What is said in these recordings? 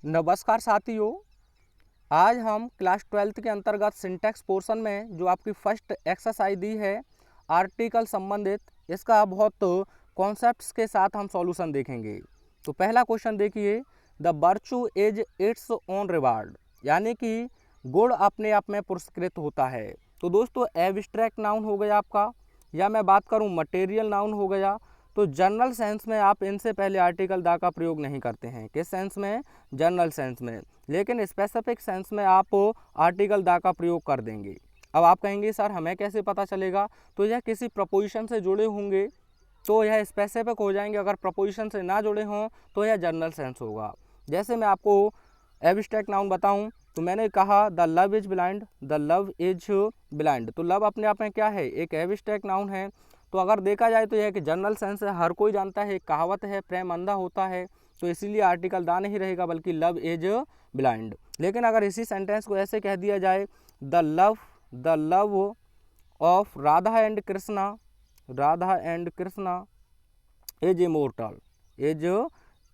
नमस्कार साथियों। आज हम क्लास 12th के अंतर्गत सिंटैक्स पोर्शन में जो आपकी फर्स्ट एक्सरसाइज दी है आर्टिकल संबंधित, इसका बहुत कॉन्सेप्ट्स के साथ हम सॉल्यूशन देखेंगे। तो पहला क्वेश्चन देखिए, the virtue is its own reward, यानी कि गुण अपने आप में पुरस्कृत होता है। तो दोस्तों एब्स्ट्रैक्ट नाउन हो गया आपका, या मैं बात करूं मटेरियल नाउन हो गया। तो जनरल सेंस में आप इनसे पहले आर्टिकल दा का प्रयोग नहीं करते हैं। किस सेंस में? जनरल सेंस में। लेकिन स्पेसिफिक सेंस में आप आर्टिकल दा का प्रयोग कर देंगे। अब आप कहेंगे सर हमें कैसे पता चलेगा? तो यह किसी प्रपोजिशन से जुड़े होंगे तो यह स्पेसिफिक हो जाएंगे, अगर प्रपोजिशन से ना जुड़े हों तो यह जनरल सेंस होगा। जैसे मैं आपको एब्स्ट्रैक्ट नाउन बताऊं तो मैंने कहा the love is blind, the love is blind. तो लव अपने आप में क्या है? एक एब्स्ट्रैक्ट नाउन है। तो अगर देखा जाए तो यह कि जनरल सेंस है, हर कोई जानता है, एक कहावत है प्रेम अंधा होता है, तो इसीलिए आर्टिकल दा नहीं रहेगा बल्कि लव इज ब्लाइंड। लेकिन अगर इसी सेंटेंस को ऐसे कह दिया जाए the love of Radha and Krishna, Radha and Krishna is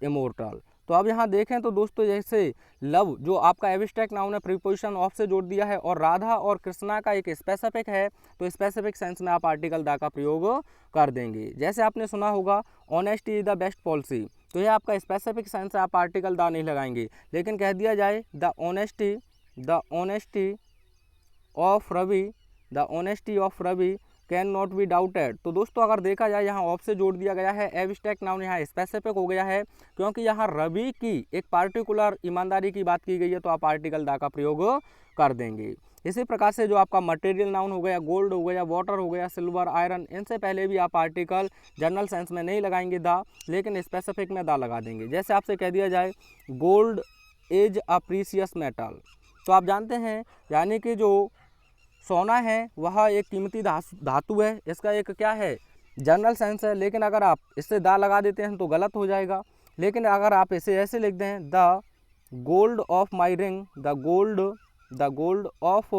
immortal. तो अब यहाँ देखें तो दोस्तों जैसे लव जो आपका एब्स्ट्रैक्ट नाउन है प्रीपोजिशन ऑफ से जोड़ दिया है, और राधा और कृष्णा का एक स्पेसिफिक है, तो स्पेसिफिक सेंस में आप आर्टिकल दा का प्रयोग कर देंगे। जैसे आपने सुना होगा honesty is the best policy, तो यह आपका स्पेसिफिक सेंस है, आप आर्टिकल दा नहीं लगाएंगे। लेकिन कह दिया जाए the honesty of Ravi, the honesty of Ravi can not be doubted. तो दोस्तों अगर देखा जाए यहाँ ऑफ से जोड़ दिया गया है, एब्स्ट्रैक्ट नाउन यहाँ स्पेसिफिक हो गया है, क्योंकि यहाँ रवि की एक पार्टिकुलर ईमानदारी की बात की गई है, तो आप आर्टिकल दा का प्रयोग कर देंगे। इसी प्रकार से जो आपका मटेरियल नाउन हो गया, गोल्ड हो गया, वाटर हो गया, सिल्वर, आयरन, इनसे पहले भी आप आर्टिकल जनरल सेंस में नहीं लगाएंगे दा, लेकिन स्पेसिफिक में दा लगा देंगे। जैसे आपसे कह दिया जाए gold is a precious metal, तो आप जानते हैं यानी कि जो सोना है वह एक कीमती धातु है, इसका एक क्या है? जनरल सेंस है। लेकिन अगर आप इससे दा लगा देते हैं तो गलत हो जाएगा। लेकिन अगर आप इसे ऐसे लिख दें the gold of my ring, the gold of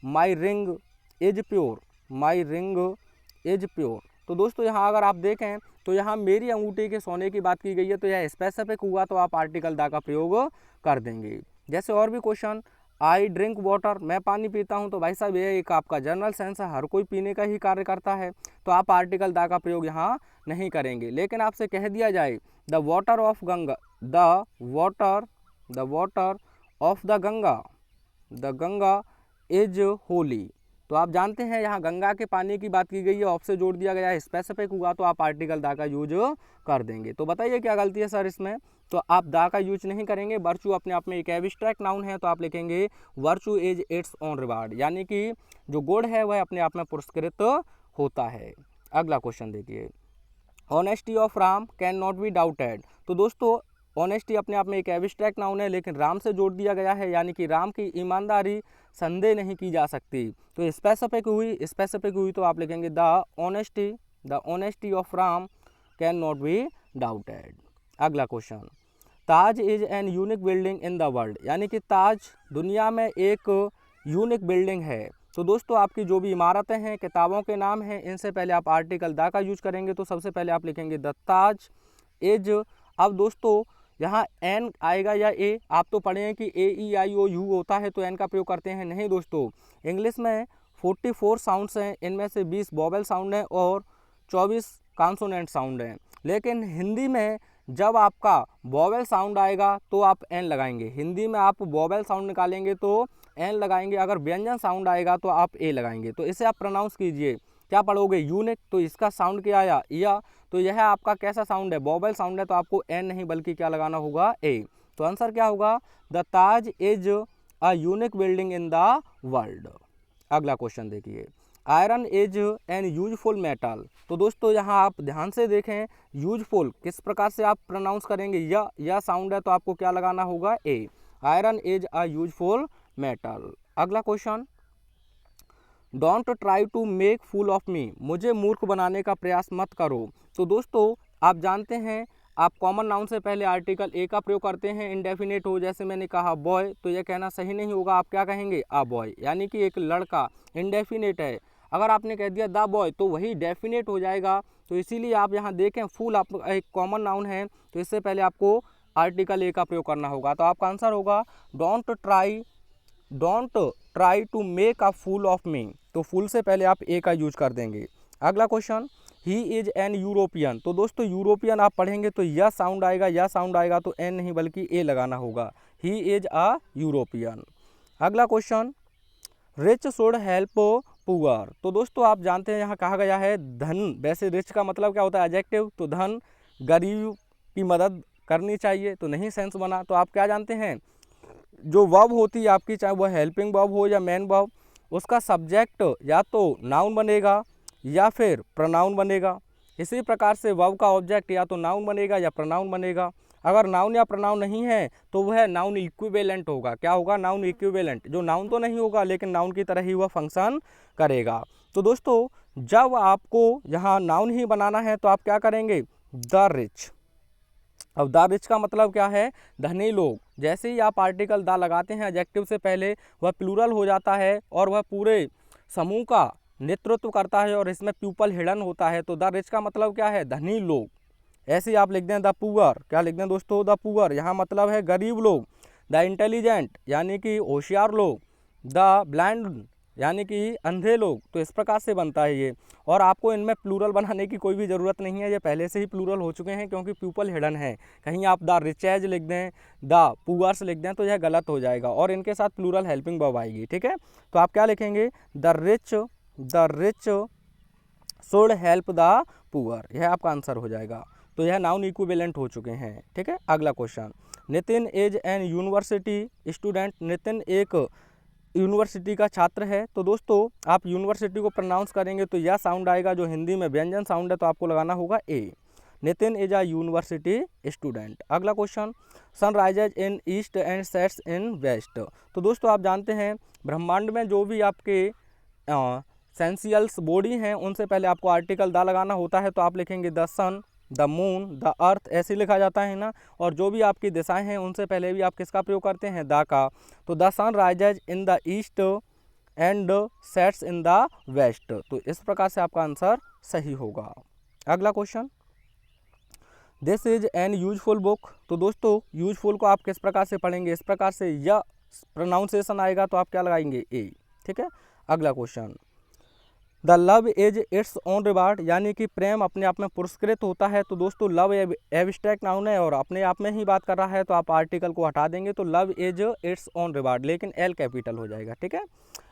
my ring is pure, my ring is pure. तो दोस्तों यहाँ अगर आप देखें तो यहाँ मेरी अंगूठी के सोने की बात की गई है, तो यह स्पेसिफिक हुआ, तो आप आर्टिकल दा का प्रयोग कर देंगे। जैसे और भी क्वेश्चन, आई ड्रिंक वाटर, मैं पानी पीता हूँ, तो भाई साहब ये एक आपका जनरल सेंस है, हर कोई पीने का ही कार्य करता है, तो आप आर्टिकल दा का प्रयोग यहाँ नहीं करेंगे। लेकिन आपसे कह दिया जाए the water of Ganga, the water of the Ganga is Holi, तो आप जानते हैं यहाँ गंगा के पानी की बात की गई है, ऑफ से जोड़ दिया गया है, स्पेसिफिक हुआ, तो आप आर्टिकल दा का यूज कर देंगे। तो बताइए क्या गलती है सर इसमें? तो आप दा का यूज नहीं करेंगे। वर्चू अपने आप में एक एब्स्ट्रैक्ट नाउन है, तो आप लिखेंगे virtue is its own reward, यानी कि जो गुण है वह अपने आप में पुरस्कृत होता है। अगला क्वेश्चन देखिए, honesty of Ram can not be doubted. तो दोस्तों ऑनेस्टी अपने आप में एक एब्स्ट्रैक्ट नाउन है, लेकिन राम से जोड़ दिया गया है, यानी कि राम की ईमानदारी संदेह नहीं की जा सकती, तो स्पेसिफिक हुई तो आप लिखेंगे the honesty of Ram can not be doubted. अगला question, Taj is an unique building in the world, यानी कि ताज दुनिया में एक यूनिक बिल्डिंग है। तो दोस्तों आपकी जो भी इमारतें हैं, किताबों के नाम हैं, इनसे पहले आप आर्टिकल दा का यूज करेंगे, तो सबसे पहले आप लिखेंगे द ताज इज। अब दोस्तों यहाँ एन आएगा या ए, आप तो पढ़े हैं कि AEIOU होता है तो एन का प्रयोग करते हैं, नहीं दोस्तों। इंग्लिश में 44 साउंड्स हैं, इनमें से 20 वोवेल साउंड हैं और 24 कॉन्सोनेंट साउंड हैं। लेकिन हिंदी में जब आपका वोवेल साउंड आएगा तो आप एन लगाएंगे, हिंदी में आप वोवेल साउंड निकालेंगे तो एन लगाएंगे, अगर व्यंजन साउंड आएगा तो आप ए लगाएंगे। तो इसे आप प्रोनाउंस कीजिए, क्या पढ़ोगे? यूनिक, तो इसका साउंड क्या आया? या, तो यह आपका कैसा साउंड है? वोवेल साउंड है, तो आपको एन नहीं बल्कि क्या लगाना होगा? ए। तो आंसर क्या होगा? The Taj is a unique building in the world. अगला क्वेश्चन देखिए, iron is an useful metal. तो दोस्तों यहाँ आप ध्यान से देखें, यूजफुल किस प्रकार से आप प्रोनाउंस करेंगे? या साउंड है तो आपको क्या लगाना होगा? A. Iron is a useful metal. अगला question, don't try to make fool of me, मुझे मूर्ख बनाने का प्रयास मत करो। तो दोस्तों आप जानते हैं आप कॉमन नाउन से पहले आर्टिकल ए का प्रयोग करते हैं, इंडेफिनेट हो, जैसे मैंने कहा बॉय, तो यह कहना सही नहीं होगा, आप क्या कहेंगे? अ बॉय, यानी कि एक लड़का, इंडेफिनेट है। अगर आपने कह दिया द बॉय तो वही डेफिनेट हो जाएगा, तो इसीलिए आप यहाँ देखें फूल आप एक कॉमन नाउन है, तो इससे पहले आपको आर्टिकल ए का प्रयोग करना होगा। तो आपका आंसर होगा don't try to make a fool of me. तो फूल से पहले आप ए का यूज कर देंगे। अगला question, he is N European. तो दोस्तों यूरोपियन आप पढ़ेंगे तो यह साउंड आएगा तो एन नहीं बल्कि ए लगाना होगा। He is a European. अगला question, rich should help poor. तो दोस्तों आप जानते हैं यहाँ कहा गया है धन, वैसे रिच का मतलब क्या होता है एडजेक्टिव, तो धन गरीब की मदद करनी चाहिए, तो नहीं सेंस बना। तो आप क्या जानते हैं, जो वर्ब होती है आपकी, चाहे वह हेल्पिंग वर्ब हो या मैन वर्ब, उसका सब्जेक्ट या तो नाउन बनेगा या फिर प्रोनाउन बनेगा। इसी प्रकार से वर्ब का ऑब्जेक्ट या तो नाउन बनेगा या प्रोनाउन बनेगा। अगर नाउन या प्रोनाउन नहीं है तो वह नाउन इक्विवेलेंट होगा। क्या होगा, नाउन इक्विवेलेंट, जो नाउन तो नहीं होगा लेकिन नाउन की तरह ही वह फंक्शन करेगा। तो दोस्तों जब आपको यहाँ नाउन ही बनाना है तो आप क्या करेंगे, द रिच। अब द रिच का मतलब क्या है, धनी लोग। जैसे ही आप आर्टिकल द लगाते हैं एडजेक्टिव से पहले, वह प्लूरल हो जाता है और वह पूरे समूह का नेतृत्व करता है और इसमें प्यूपल हिडन होता है। तो द रिच का मतलब क्या है, धनी लोग। ऐसे ही आप लिख दें द पुअर, क्या लिख दें दोस्तों, द पुअर, यहाँ मतलब है गरीब लोग। द इंटेलिजेंट यानी कि होशियार लोग। द ब्लाइंड यानी कि अंधे लोग। तो इस प्रकार से बनता है ये। और आपको इनमें प्लूरल बनाने की कोई भी ज़रूरत नहीं है, ये पहले से ही प्लूरल हो चुके हैं क्योंकि प्यूपल हिडन है। कहीं आप द रिचेज लिख दें, द पुअर्स लिख दें तो यह गलत हो जाएगा और इनके साथ प्लूरल हेल्पिंग वर्ब आएगी। ठीक है, तो आप क्या लिखेंगे, the rich should help the poor, यह आपका आंसर हो जाएगा। तो यह नाउन इक्विवेलेंट हो चुके हैं। ठीक है, अगला question, Nitin is an university student. Nitin एक यूनिवर्सिटी का छात्र है। तो दोस्तों आप यूनिवर्सिटी को प्रोनाउंस करेंगे तो यह साउंड आएगा जो हिंदी में व्यंजन साउंड है, तो आपको लगाना होगा a. Nitin is a university student. अगला question, sun rises in east and sets in west. तो दोस्तों आप जानते हैं ब्रह्मांड में जो भी आपके सेंसियल्स बॉडी हैं उनसे पहले आपको आर्टिकल द लगाना होता है। तो आप लिखेंगे the sun, the moon, the earth, ऐसे लिखा जाता है ना। और जो भी आपकी दिशाएं हैं उनसे पहले भी आप किसका प्रयोग करते हैं, द का। तो the sun rises in the east and sets in the west. तो इस प्रकार से आपका आंसर सही होगा। अगला question, this is an useful book. तो दोस्तों यूजफुल को आप किस प्रकार से पढ़ेंगे, इस प्रकार से, या प्रोनाउंसिएशन आएगा तो आप क्या लगाएंगे, ए। ठीक है, अगला question, the love is its own reward, यानी कि प्रेम अपने आप में पुरस्कृत होता है। तो दोस्तों लव एब्स्ट्रैक्ट नाउन है और अपने आप में ही बात कर रहा है, तो आप आर्टिकल को हटा देंगे तो love is its own reward, लेकिन एल कैपिटल हो जाएगा। ठीक है,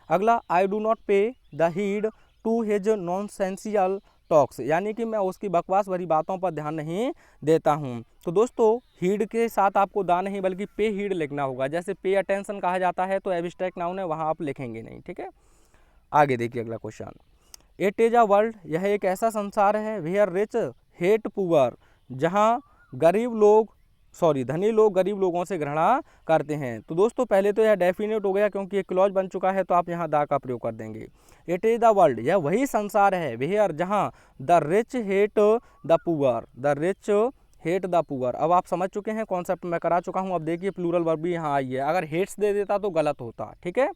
अगला, I do not pay the heed to his nonsensical talks, यानी कि मैं उसकी बकवास भरी बातों पर ध्यान नहीं देता हूँ। तो दोस्तों हीड के साथ आपको दा नहीं बल्कि पे हीड लिखना होगा। जैसे पे अटेंशन कहा जाता है तो एब्स्ट्रैक्ट नाउन है, वहाँ आप लिखेंगे नहीं। ठीक है, आगे देखिए अगला question, it is a world, यह एक ऐसा संसार है, वेयर रिच हेट पुअर, जहाँ धनी लोग गरीब लोगों से घृणा करते हैं। तो दोस्तों पहले तो यह डेफिनेट हो गया क्योंकि एक क्लॉज बन चुका है, तो आप यहाँ दा का प्रयोग कर देंगे। इट इज़ द वर्ल्ड, यह वही संसार है, वेयर, जहाँ the rich hate the poor, the rich hate the poor. अब आप समझ चुके हैं, कॉन्सेप्ट मैं करा चुका हूँ। अब देखिए प्लूरल वर्ब भी यहाँ आई है, अगर हेट्स दे देता तो गलत होता। ठीक है,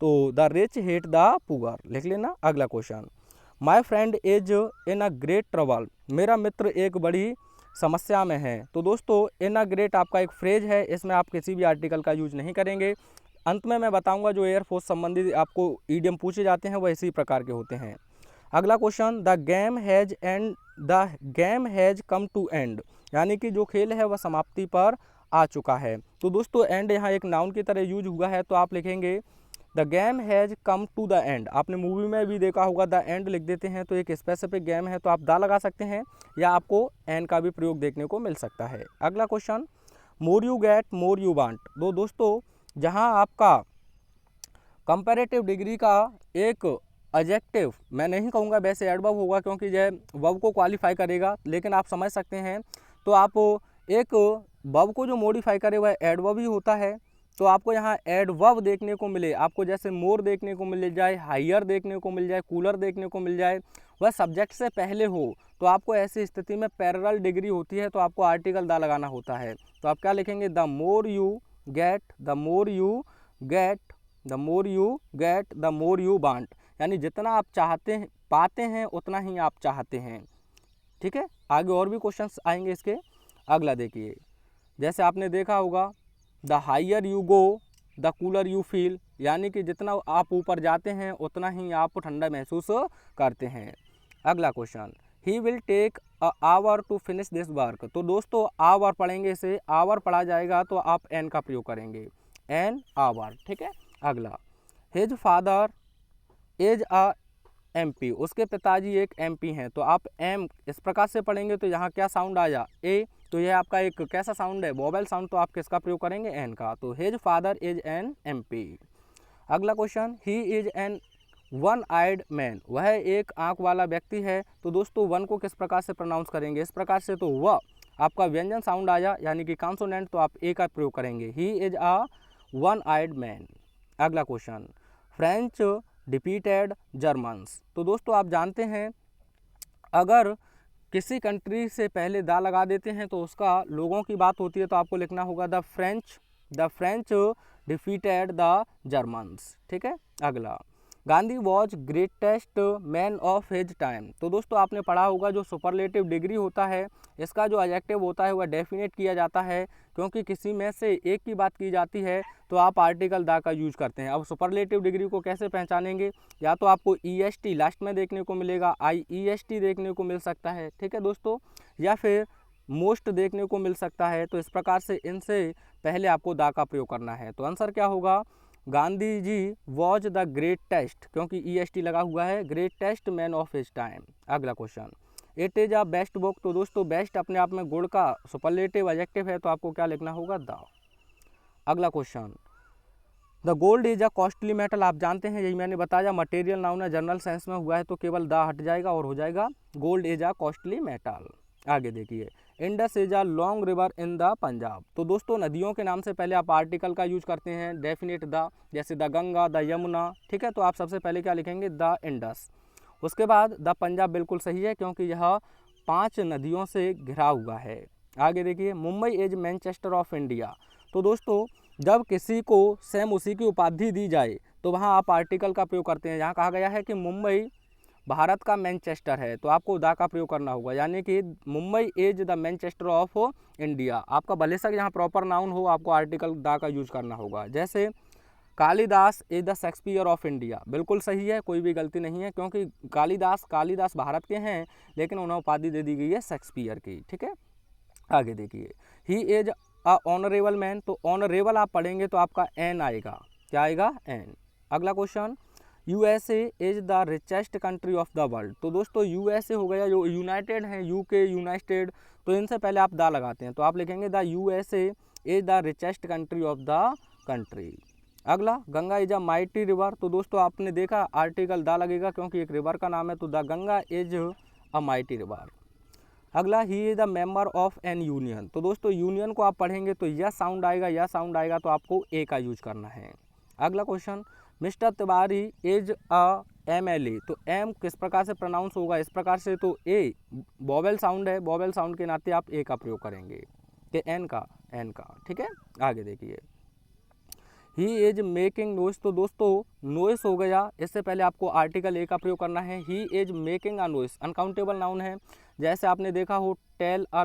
तो the rich hate the poor लिख लेना। अगला question, my friend is in a great trouble, मेरा मित्र एक बड़ी समस्या में है। तो दोस्तों इन अ ग्रेट आपका एक फ्रेज है, इसमें आप किसी भी आर्टिकल का यूज नहीं करेंगे। अंत में मैं बताऊंगा जो एयरफोर्स संबंधित आपको ईडियम पूछे जाते हैं वह इसी प्रकार के होते हैं। अगला question, the game has come to end, यानी कि जो खेल है वह समाप्ति पर आ चुका है। तो दोस्तों एंड यहाँ एक नाउन की तरह यूज हुआ है, तो आप लिखेंगे the game has come to the end. आपने मूवी में भी देखा होगा द एंड लिख देते हैं तो एक स्पेसिफिक गेम है, तो आप दा लगा सकते हैं या आपको एन का भी प्रयोग देखने को मिल सकता है। अगला question, more you get more you want. तो दोस्तों जहां आपका कंपैरेटिव डिग्री का एक एडजेक्टिव, मैं नहीं कहूँगा वैसे एडवर्ब होगा क्योंकि यह वर्ब को क्वालिफाई करेगा, लेकिन आप समझ सकते हैं। तो आप एक वर्ब को जो मॉडिफाई करे वह एडवर्ब ही होता है। तो आपको यहाँ एडवर्ब देखने को मिले, आपको जैसे मोर देखने को मिल जाए, हायर देखने को मिल जाए, कूलर देखने को मिल जाए, वह सब्जेक्ट से पहले हो, तो आपको ऐसी स्थिति में पैरेलल डिग्री होती है, तो आपको आर्टिकल दा लगाना होता है। तो आप क्या लिखेंगे, the more you get, the more you get, the more you get, the more you want, यानी जितना आप चाहते हैं पाते हैं उतना ही आप चाहते हैं। ठीक है, आगे और भी क्वेश्चंस आएंगे इसके। अगला देखिए, जैसे आपने देखा होगा the higher you go the cooler you feel, यानी कि जितना आप ऊपर जाते हैं उतना ही आप ठंडा महसूस करते हैं। अगला question, he will take a hour to finish this work. तो दोस्तों आवर पढ़ेंगे, इसे आवर पढ़ा जाएगा तो आप एन का प्रयोग करेंगे, एन आवर, ठीक है। अगला, his father is a MP, उसके पिताजी एक एमपी हैं। तो आप एम इस प्रकार से पढ़ेंगे तो यहाँ क्या साउंड आया, ए, तो यह आपका एक कैसा साउंड है, वोवेल साउंड, तो आप किसका प्रयोग करेंगे, एन का। तो his father is an MP. अगला question, he is an one eyed man, वह एक आंख वाला व्यक्ति है। तो दोस्तों वन को किस प्रकार से प्रोनाउंस करेंगे, इस प्रकार से, तो वह आपका व्यंजन साउंड आया यानी कि कॉन्सोनेंट, तो आप ए का प्रयोग करेंगे, he is a one eyed man. अगला क्वेश्चन, फ्रेंच डिफीटेड जर्मन्स। तो दोस्तों आप जानते हैं अगर किसी कंट्री से पहले दा लगा देते हैं तो उसका लोगों की बात होती है, तो आपको लिखना होगा the French defeated the Germans, ठीक है। अगला, Gandhi was greatest man of his time. तो दोस्तों आपने पढ़ा होगा जो सुपरलेटिव डिग्री होता है, इसका जो एडजेक्टिव होता है वह डेफिनेट किया जाता है, क्योंकि किसी में से एक की बात की जाती है तो आप आर्टिकल दा का यूज करते हैं। अब सुपरलेटिव डिग्री को कैसे पहचानेंगे, या तो आपको EST लास्ट में देखने को मिलेगा, IEST देखने को मिल सकता है, ठीक है दोस्तों, या फिर मोस्ट देखने को मिल सकता है। तो इस प्रकार से इनसे पहले आपको दा का प्रयोग करना है। तो आंसर क्या होगा, Gandhi ji was the greatest, क्योंकि EST लगा हुआ है, greatest man of his time. अगला question, it is a best book. तो दोस्तों बेस्ट अपने आप में गुड का सुपरलेटिव एडजेक्टिव है, तो आपको क्या लिखना होगा, द। अगला question, the gold is a costly metal. आप जानते हैं, यही मैंने बताया, मटेरियल नाउन है, जनरल सेंस में हुआ है तो केवल द हट जाएगा और हो जाएगा gold is a costly metal. आगे देखिए, Indus is a long river in the Punjab. तो दोस्तों नदियों के नाम से पहले आप आर्टिकल का यूज करते हैं डेफिनेट द, जैसे द गंगा, द यमुना, ठीक है। तो आप सबसे पहले क्या लिखेंगे, द इंडस। उसके बाद द पंजाब बिल्कुल सही है, क्योंकि यह 5 नदियों से घिरा हुआ है। आगे देखिए, Mumbai is Manchester of India. तो दोस्तों जब किसी को सेम उसी की उपाधि दी जाए तो वहाँ आप आर्टिकल का प्रयोग करते हैं। यहाँ कहा गया है कि मुंबई भारत का मैनचेस्टर है, तो आपको दा का प्रयोग करना होगा, यानी कि Mumbai is the Manchester of India. आपका भले से यहाँ प्रॉपर नाउन हो, आपको आर्टिकल दा का यूज करना होगा। जैसे Kalidas is the Shakespeare of India, बिल्कुल सही है, कोई भी गलती नहीं है, क्योंकि कालिदास भारत के हैं, लेकिन उन्हें उपाधि दे दी गई है शेक्सपियर की, ठीक है। आगे देखिए, ही इज अ ऑनरेबल मैन। तो ऑनरेबल आप पढ़ेंगे तो आपका एन आएगा, क्या आएगा, एन। अगला question, USA is the richest country of the world. तो दोस्तों USA हो गया, जो यूनाइटेड है, UK यूनाइटेड, तो इनसे पहले आप दा लगाते हैं, तो आप लिखेंगे the USA is the richest country of the country. अगला, Ganga is a mighty river. तो दोस्तों आपने देखा आर्टिकल दा लगेगा, क्योंकि एक रिवर का नाम है, तो the Ganga is a mighty river. अगला, he is the member of an union. तो दोस्तों यूनियन को आप पढ़ेंगे तो यह साउंड आएगा, तो आपको ए का यूज करना है। अगला question, mister Tiwari is a MLA। तो एम किस प्रकार से प्रोनाउंस होगा, इस प्रकार से, तो ए वोवेल साउंड है, वोवेल साउंड के नाते आप ए का प्रयोग करेंगे, कि एन का, ठीक है। आगे देखिए, ही इज मेकिंग नॉइस। तो दोस्तों नॉइस हो गया, इससे पहले आपको आर्टिकल ए का प्रयोग करना है। He is making a noise uncountable noun है, जैसे आपने देखा हो टेल अ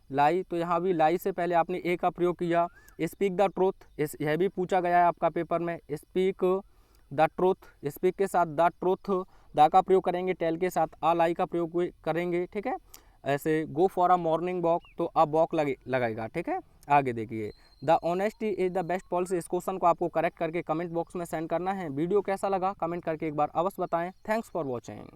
लाई, तो यहाँ भी लाई से पहले आपने ए का प्रयोग किया। स्पीक द ट्रूथ, यह भी पूछा गया है आपका पेपर में, स्पीक द ट्रूथ, स्पीक के साथ द ट्रूथ, द का प्रयोग करेंगे, टेल के साथ अ लाई का प्रयोग करेंगे, ठीक है। ऐसे go for a morning walk, तो अब वॉक लगेगा, ठीक है। आगे देखिए, the honesty is the best policy. इस क्वेश्चन को आपको करेक्ट करके कमेंट बॉक्स में सेंड करना है। वीडियो कैसा लगा कमेंट करके एक बार अवश्य बताएं। Thanks for watching.